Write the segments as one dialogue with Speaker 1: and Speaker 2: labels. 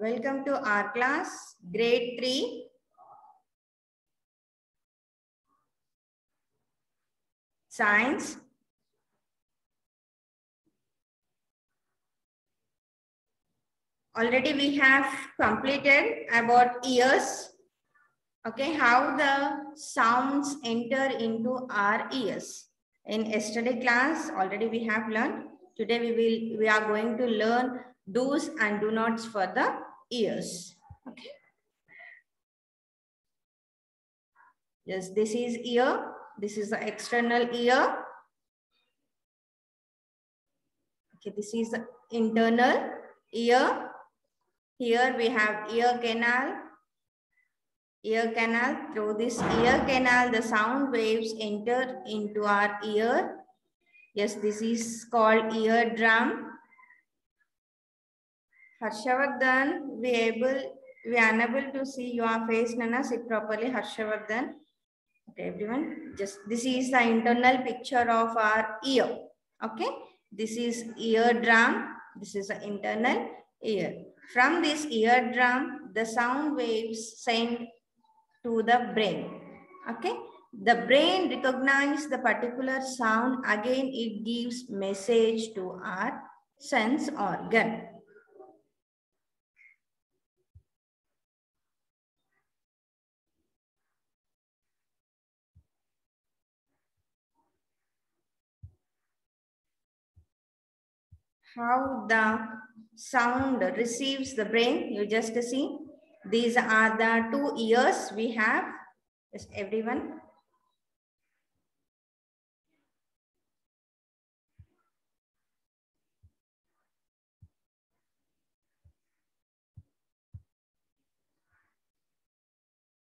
Speaker 1: Welcome to our class, grade 3. Science. Already we have completed about ears. Okay, how the sounds enter into our ears. In yesterday class, already we have learned. Today we are going to learn do's and do nots for the ears. Okay. Yes, this is ear. This is the external ear. Okay, this is the internal ear. Here we have ear canal. Ear canal. Through this ear canal, the sound waves enter into our ear. Yes, this is called eardrum. Harshavardhan, we are unable to see your face, Nana. Sit properly, Harshavardhan. Okay, everyone. Just this is the internal picture of our ear. Okay, this is eardrum. This is the internal ear. From this eardrum, the sound waves send to the brain. Okay, the brain recognizes the particular sound. Again, it gives message to our sense organ. How the sound receives the brain, you just see. These are the two ears we have. Just everyone.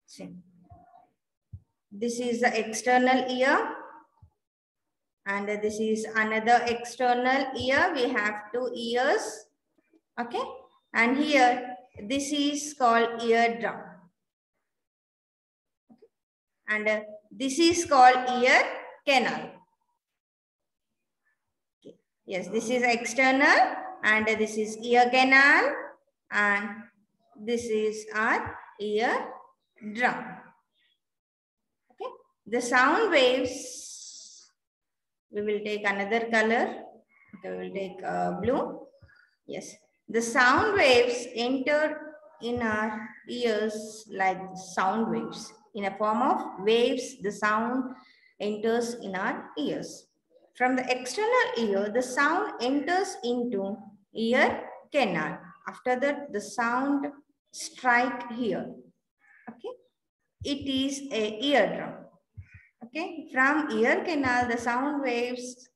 Speaker 1: See. This is the external ear. And this is another external ear. We have two ears. Okay. And here, this is called eardrum. And this is called ear canal. Okay. Yes, this is external and this is ear canal and this is our eardrum. Okay. The sound waves, we will take another color. Okay, we will take blue. Yes, the sound waves enter in our ears like sound waves. In a form of waves, the sound enters in our ears. From the external ear, the sound enters into ear canal. After that, the sound strike here. Okay, it is a eardrum. Okay, from ear canal, the sound waves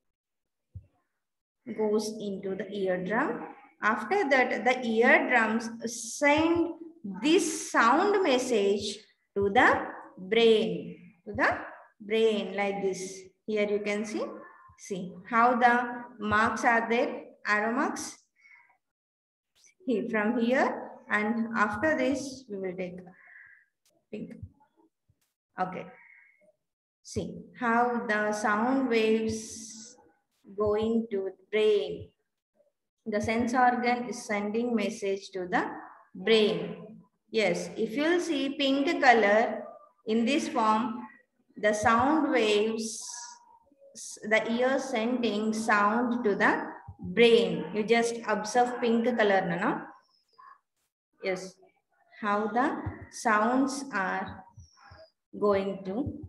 Speaker 1: goes into the eardrum. After that, the eardrums send this sound message to the brain. To the brain like this. Here you can see how the marks are there, arrow marks. Here, from here, and after this, we will take pink. Okay. See how the sound waves going to the brain. The sense organ is sending message to the brain. Yes, if you'll see pink color in this form, the sound waves, the ear sending sound to the brain. You just observe pink color, no? Yes, how the sounds are going to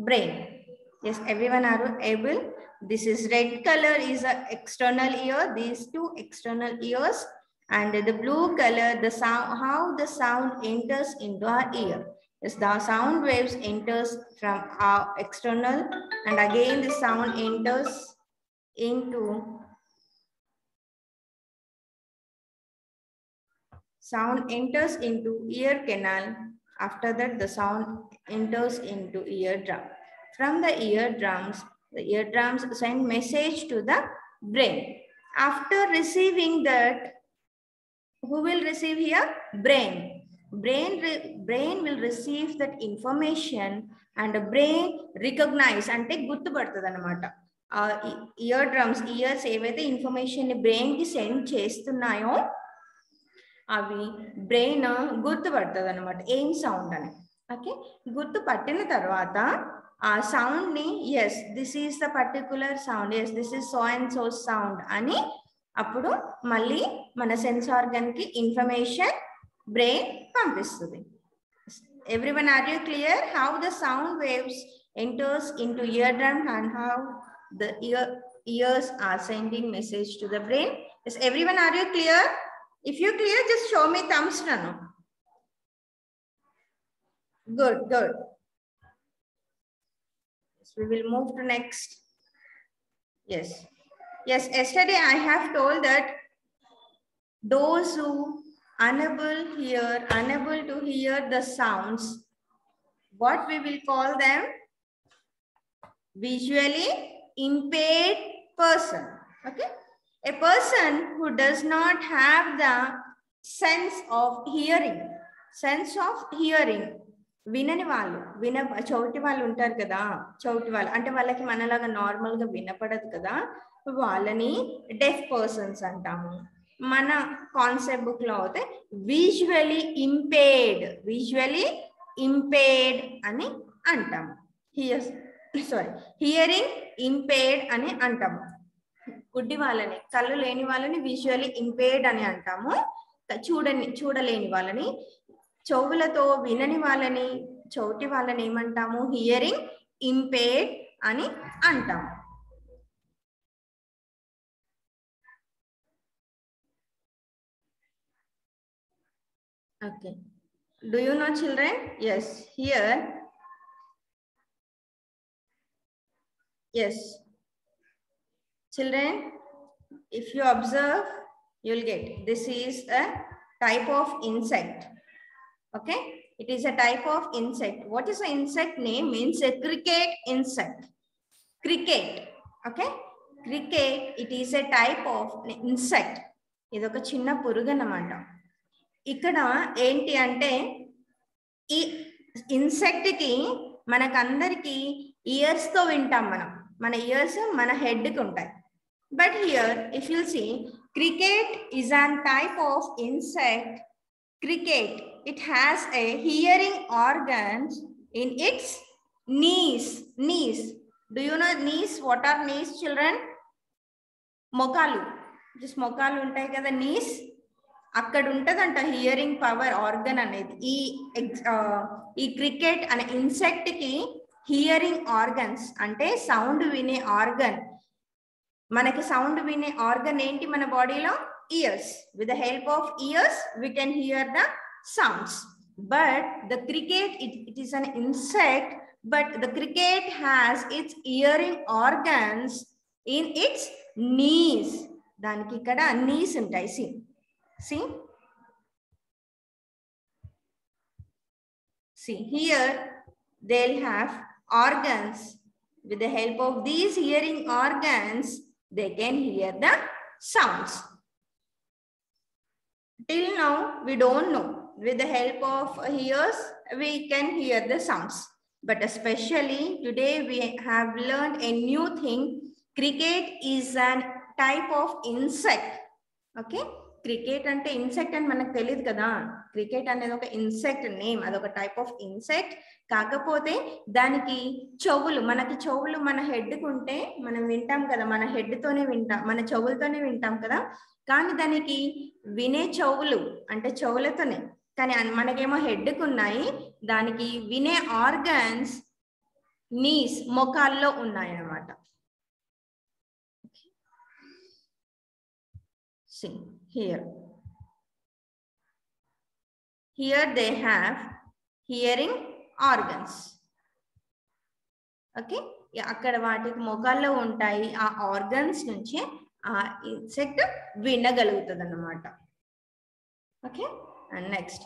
Speaker 1: brain. Yes, everyone are able. This is red color is an external ear. These two external ears, and the blue color, the sound, how the sound enters into our ear. Yes, the sound waves enters from our external, and again the sound enters into ear canal. After that, the sound enters into eardrum. From the eardrums send message to the brain. After receiving that, who will receive here? Brain. Brain will receive that information and the brain recognize and take guttu padtadu anamata. Year drums, years ఏవైతే information brain కి send చేస్తున్నాయో అవి brain గుర్తుపడుతుంది అనమాట ఏం sound అని. Okay, గుర్తుపట్టిన తర్వాత ఆ sound ని yes this is the particular sound, yes this is so and so sound అని అప్పుడు మళ్ళీ మన సెన్స్ ఆర్గన్ కి ఇన్ఫర్మేషన్ బ్రెయిన్ పంపిస్తుంది. Everyone, are you clear how the sound waves enters into eardrum and how the ears are sending message to the brain? Yes, everyone, are you clear? If you clear, just show me thumbs down. Good, good. Yes, we will move to next. Yes, yes. Yesterday I have told that those who unable to hear the sounds, what we will call them? Visually impaired person. Okay, a person who does not have the sense of hearing. వినని వాళ్ళు, చౌటి వాళ్ళు ఉంటారు కదా, చౌటి వాళ్ళు అంటే వాళ్ళకి మనలాగా normal గా వినపడదు కదా, వాళ్ళని డెఫ్ పర్సన్స్ అంటాము. మన కాన్సెప్ట్ బుక్ లో అయితే విజువలీ ఇంపేర్డ్ అని అంటాము. హియరింగ్ ఇంపేర్డ్ అని అంటాము. గుడ్డి వాళ్ళని, కళ్ళు లేని వాళ్ళని విజువలీ ఇంపేర్డ్ అని అంటాము. చూడలేని వాళ్ళని, చెవులతో వినని వాళ్ళని, చౌటి వాళ్ళని ఏమంటాము? హియరింగ్ ఇంపేర్డ్ అని అంటాము. Okay, do you know children? Yes, here, yes, children, if you observe, you'll get this is a type of insect. Okay, it is a type of insect. What is the insect name? Means a cricket insect. Cricket. Okay, cricket, it is a type of insect. ఇదొక చిన్న పురుగు అన్నమాట. ఇక్కడ ఏంటి అంటే ఈ insect కి మనకందరికి years తో వింటాం మనం. మన ఇయర్స్ మన హెడ్ కి ఉంటాయి. But here if you see, cricket is an type of insect. Cricket, it has a hearing organs in its knees. Do you know knees? What are knees, children? Mokalu. Just mokalu untayi kada, knees. akkada untadanta hearing power organ anedi. ఈ cricket అనే insect కి hearing organs అంటే sound వినే organ. మనకి sound వినే organ ఏంటి మన బాడీలో? ears. With the help of ears we can hear the sounds. But the cricket, it is an insect, but the cricket has its hearing organs in its knees. దానికి ఇక్కడ knees ఉంటాయి. see here they'll have organs. With the help of these hearing organs they can hear the sounds. Till now we don't know. With the help of ears we can hear the sounds, but especially today we have learned a new thing. Cricket is an type of insect. Okay, cricket ante insect అని మనకు తెలియదు కదా. Cricket అనేది ఒక insect name, అదొక type of insect. కాకపోతే దానికి చెవులు, మనకి చెవులు మన హెడ్కి ఉంటే మనం వింటాం కదా, మన హెడ్తోనే వింటాం, మన చెవులతోనే వింటాం కదా. కానీ దానికి వినే చెవులు అంటే చెవులతోనే, కానీ మనకేమో హెడ్కి ఉన్నాయి. దానికి వినే ఆర్గన్స్ నీస్, మొకాల్లో ఉన్నాయి అన్నమాట. See here they have hearing organs. Okay, అక్కడ వాటికి మొకాల్లో ఉంటాయి. ఆ ఆర్గన్స్ నుంచి ఆ ఇన్సెక్ట్ వినగలుగుతుంది అన్నమాట. Okay, and next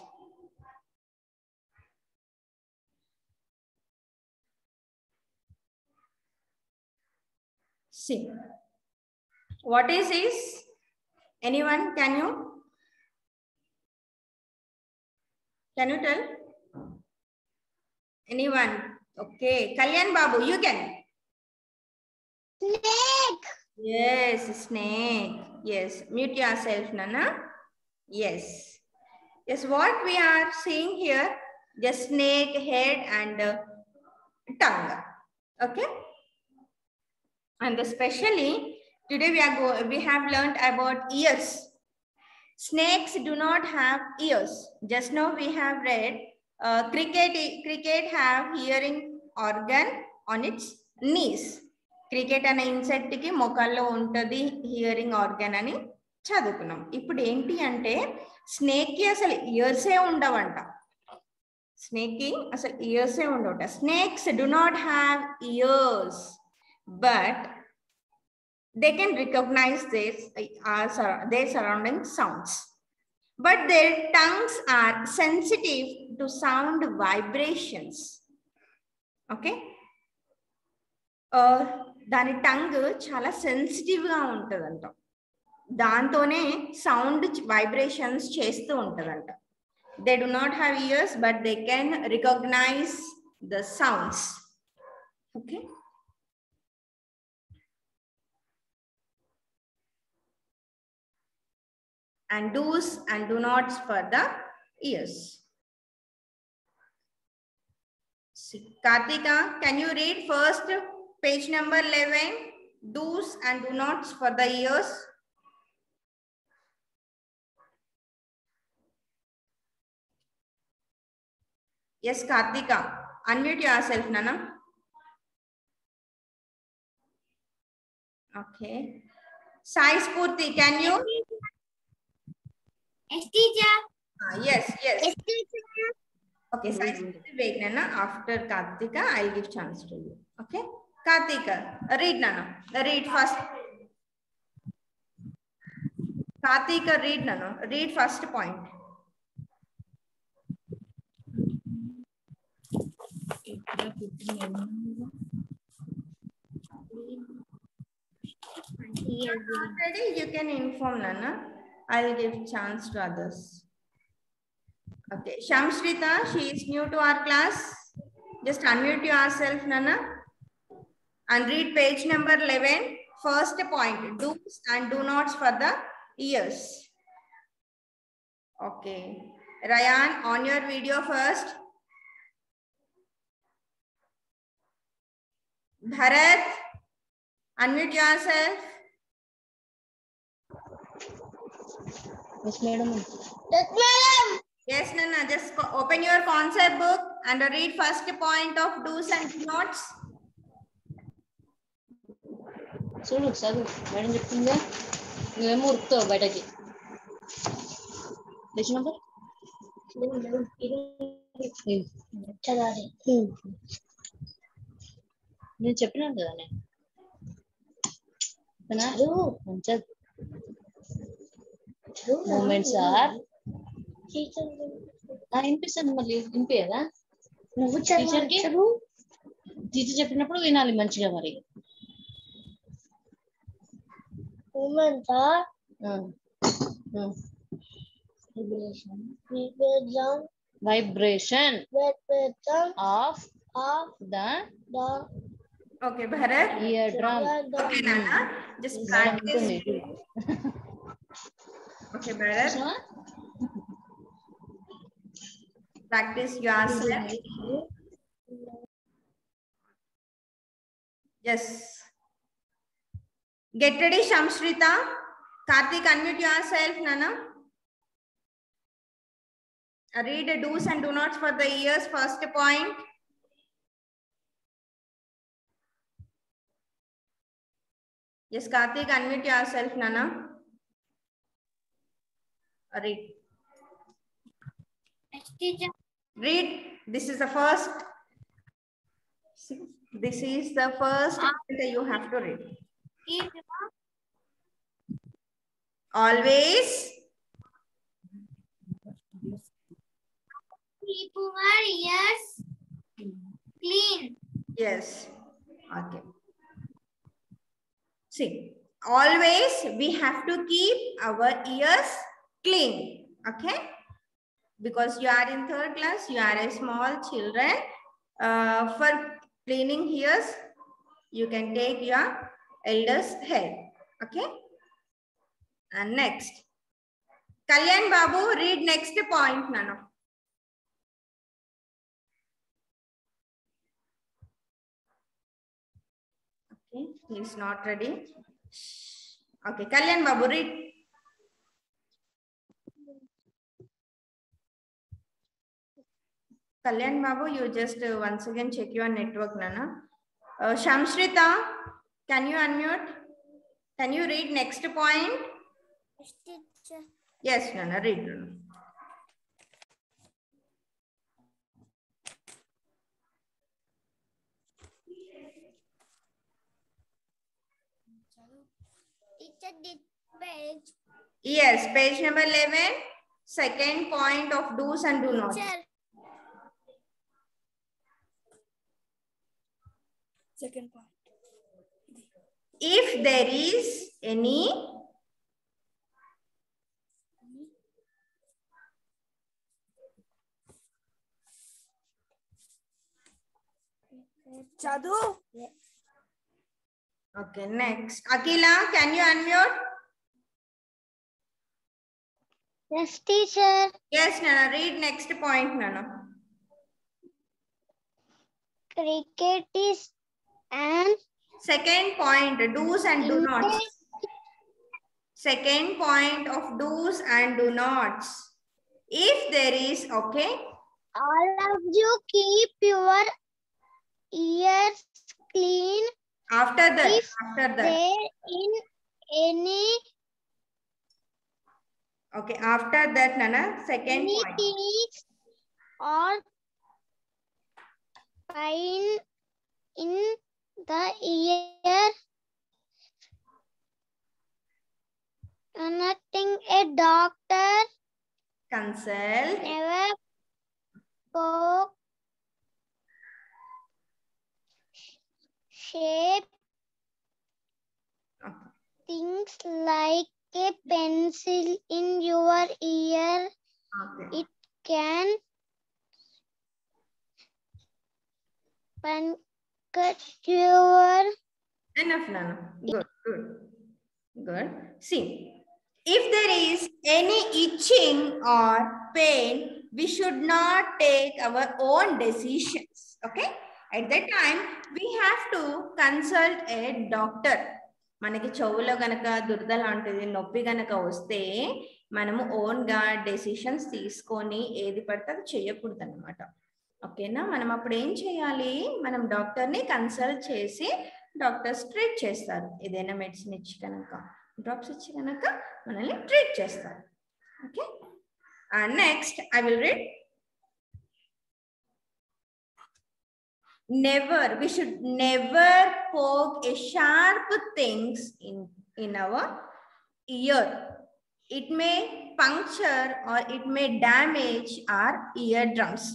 Speaker 1: see what is this? Anyone, can you tell? Anyone? Okay, Kalyan Babu, you can. Yes, snake. Yes, mute yourself, Nana. Yes. Yes, what we are seeing here, the snake head and tongue. Okay. And especially today we have learned about ears. Snakes do not have ears. Just now we have read cricket have hearing organ on its knees. Cricket అనే insect కి మొక్కల్లో ఉంటది hearing organ అని చదువుకున్నాం. ఇప్పుడు ఏంటి అంటే snake కి అసలు ఇయర్సే ఉండవంట. స్నేక్ కి అసలు ఇయర్సే ఉండవట. Snakes do not have years, but they can recognize their surrounding sounds. But their tongues are sensitive to sound vibrations. Okay? దాని టంగ్ చాలా సెన్సిటివ్గా ఉంటుందంట. దాంతోనే సౌండ్ వైబ్రేషన్స్ చేస్తూ ఉంటుందంట. They do not have ears, but they can recognize the sounds. Okay? And do's and do nots for the ears. Kartika, can you read first page number 11, do's and do nots for the ears? Yes, Kartika, unmute yourself, Nana. Okay. Sai Spurti, can you?
Speaker 2: Yes, teacher.
Speaker 1: Yes.
Speaker 2: Yes, teacher.
Speaker 1: Okay, Sai Spurti, wait, Nana. After Kartika, I'll give chance to you. Okay. Kartika, read, Nana. Read first. Kartika, read, Nana. Read first point. Ready? You can inform, Nana. I'll give chance to others. Okay, Shamshrita, she is new to our class. Just unmute yourself, Nana, and read page number 11. First point, do's and do nots for the ears. Okay, Ryan, on your video first. Bharat, unmute yourself.
Speaker 3: Yes, madam.
Speaker 2: Yes, madam.
Speaker 1: Yes, Nana, just open your concept book and read first point of do's and do nots.
Speaker 3: చూడు చదువు madam చెప్తుందా నువ్వేమో ఉరుకుతావు బయటకి page number
Speaker 2: చదవాలి
Speaker 3: నేను చెప్పినాను కదా నేను మూమెంట్స్ ఆర్ వినిపిస్తుంది మళ్ళీ వినిపించదా
Speaker 2: నువ్వు
Speaker 3: టీచర్కి టీచర్ చెప్పినప్పుడు వినాలి మంచిగా మరి
Speaker 2: movements or
Speaker 3: vibration of the
Speaker 1: Okay, Bharat.
Speaker 3: eardrum.
Speaker 1: Okay, Nana. Just practice. Okay, Bharat. Practice yourself. Yes. Get ready, Shamshrita. Karthik, unmute yourself, Nana. Read the do's and do nots for the ears. First point. Yes, Karthik, unmute yourself, Nana. Read.
Speaker 2: Yes, teacher.
Speaker 1: Read. This is the first. This is the first that you have to read. Always
Speaker 2: keep our ears clean.
Speaker 1: Yes. Okay. See, always we have to keep our ears clean. Okay. Because you are in 3rd class, you are a small children. For cleaning ears, you can take your elders' head. Okay. And next, Kalyan Babu, read next point, Nana. Okay, he is not ready. Okay, Kalyan Babu, read. Kalyan Babu, you just once again check your network, Nana. Shamshrita, can you unmute? Can you read next point? Yes, Nana, read. Nana.
Speaker 2: Teacher did page.
Speaker 1: Yes, page number 11, second point of do's and do nots.
Speaker 2: Second point.
Speaker 1: If there is any
Speaker 2: Chadu.
Speaker 1: Okay, next. Akila, can you unmute?
Speaker 2: Yes, teacher.
Speaker 1: Yes, Nana, read next point, Nana.
Speaker 2: Cricket is an
Speaker 1: Second point, do's and do nots. Second point of do's and do nots. If there is, okay.
Speaker 2: All of you keep your ears clean.
Speaker 1: After that,
Speaker 2: If
Speaker 1: after that.
Speaker 2: there in any
Speaker 1: Okay, after that, Nana, second point.
Speaker 2: things or pain in the ear, connecting a doctor,
Speaker 1: Consult.
Speaker 2: never poke, shape
Speaker 1: Okay.
Speaker 2: things like a pencil in your ear.
Speaker 1: Okay.
Speaker 2: It can puncture your
Speaker 1: Enough, Nana. Good, good, good. See, if there is any itching or pain, we should not take our own decisions. Okay? At that time, we have to consult a doctor. మనకి చెవులో గనక దురద లాంటిది నొప్పి గనక వస్తే మనము ఓన్గా డెసిషన్స్ తీసుకొని ఏది పడితే అది చేయకూడదు అనమాట. ఓకేనా? మనం అప్పుడు ఏం చేయాలి? మనం డాక్టర్ని కన్సల్ట్ చేసి డాక్టర్స్ ట్రీట్ చేస్తారు. ఏదైనా మెడిసిన్ ఇచ్చి కనుక డ్రాప్స్ ఇచ్చి కనుక మనల్ని ట్రీట్ చేస్తారు. Okay, and next I will read. Never, we should never poke a sharp things in our ear. It may puncture or it may damage our eardrums.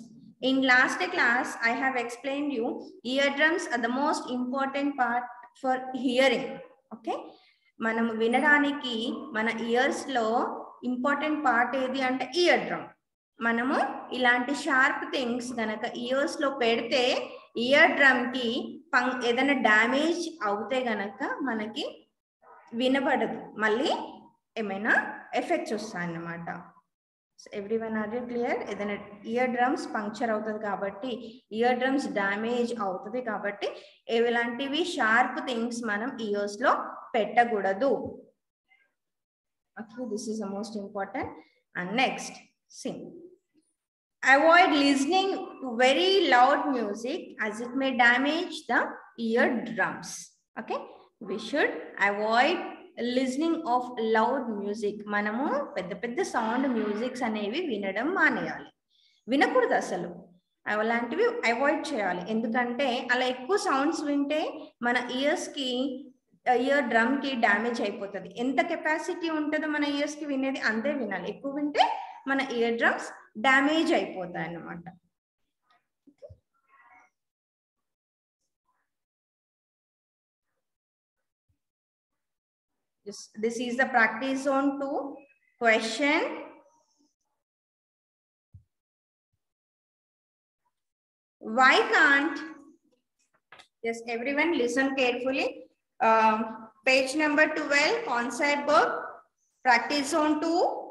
Speaker 1: In last class, I have explained you eardrums are the most important part for hearing. Okay, మనం వినడానికి మన ears లో important part ఏది అంటే eardrum. మనము ఇలాంటి sharp things గనక years లో పెడితే ఇయర్ డ్రమ్ కి ఏదైనా డ్యామేజ్ అవుతే గనక మనకి వినపడదు, మళ్ళీ ఏమైనా ఎఫెక్ట్స్ వస్తాయన్నమాట. Everyone are you clear? ఏదైనా ఇయర్ డ్రమ్స్ పంక్చర్ అవుతుంది కాబట్టి, ఇయర్ డ్రమ్స్ డ్యామేజ్ అవుతుంది కాబట్టి ఇలాంటివి షార్ప్ థింగ్స్ మనం ఇయర్స్ లో పెట్టకూడదు. Okay, this is the most important. And next, sing. Avoid listening to very loud music as it may damage the eardrums. Okay, we should avoid listening of loud music. మనము పెద్ద పెద్ద sound musics అనేవి వినడం మానేయాలి, వినకూడదు అసలు. అలాంటివి avoid చేయాలి. ఎందుకంటే అలా ఎక్కువ సౌండ్స్ వింటే మన ఇయర్స్కి ఇయర్ డ్రమ్కి డ్యామేజ్ అయిపోతుంది. ఎంత కెపాసిటీ ఉంటుందో మన ఇయర్స్కి వినేది అంతే వినాలి. ఎక్కువ వింటే మన ఇయర్ డ్రమ్స్ డ్యామేజ్ అయిపోతాయి అన్నమాట. This is the practice zone 2 question. Why can't, yes, everyone listen carefully. Page number 12, concept book, practice zone 2.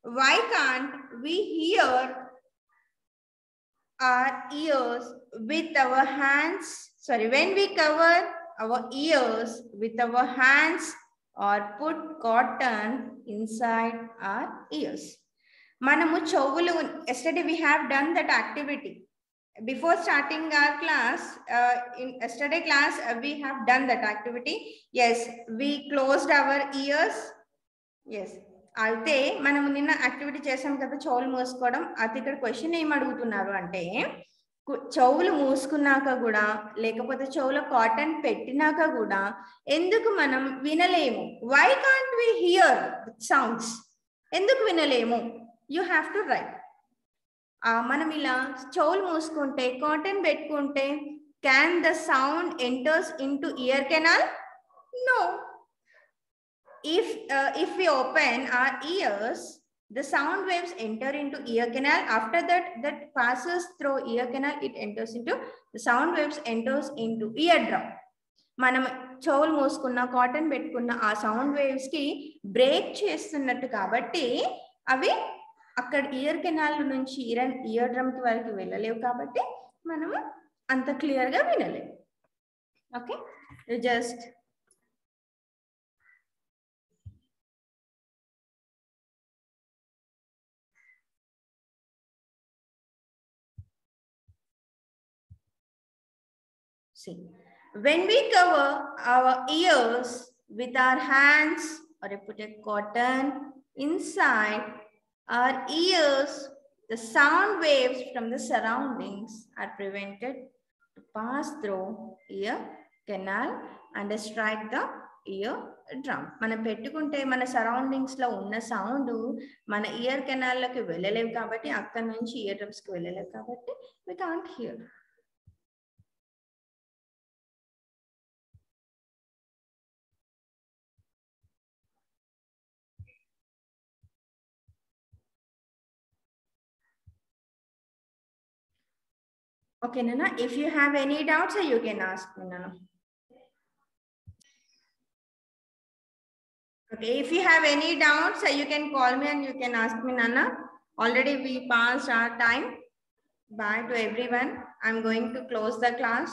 Speaker 1: Why can't we hear our ears with our hands? Sorry, when we cover our ears with our hands or put cotton inside our ears. Manamu chovulu, yesterday we have done that activity. Before starting our class, in yesterday class, we have done that activity. Yes, we closed our ears. Yes. అయితే మనం నిన్న activity చేసాం కదా, చెవులు మూసుకోవడం. అది ఇక్కడ question ఏం అడుగుతున్నారు అంటే, చెవులు మూసుకున్నాక కూడా లేకపోతే చెవులో కాటన్ పెట్టినాక కూడా ఎందుకు మనం వినలేము? Why can't we hear sounds? ఎందుకు వినలేము? You have to write. మనం ఇలా చెవులు మూసుకుంటే కాటన్ పెట్టుకుంటే can the sound enters into ear canal? No. If we open our ears, the sound waves enter into ear canal. After that passes through ear canal, it enters into the sound waves enters into eardrum. మనం చెవులు మూసుకున్న cotton పెట్టుకున్న ఆ sound waves కి break చేస్తున్నట్టు కాబట్టి అవి అక్కడ ear canal నుంచి ఇయర్ డ్రమ్ కి వరకు వెళ్ళలేవు కాబట్టి మనము అంత క్లియర్ గా వినలేము. Okay, just see, when we cover our ears with our hands or put a cotton inside our ears, the sound waves from the surroundings are prevented to pass through ear canal and strike the ear drum. మనం పెట్టుకుంటే మన surroundings లో ఉన్న sound మన ear canal లోకి వెళ్ళలేవు కాబట్టి, అక్కడ నుంచి ఇయర్ డ్రమ్స్ కి వెళ్ళలేవు కాబట్టి we can't hear. Okay, Nana, if you have any doubts, you can ask me, Nana. Okay, if you have any doubts, you can call me and you can ask me, Nana. Already we passed our time. Bye to everyone. I'm going to close the class.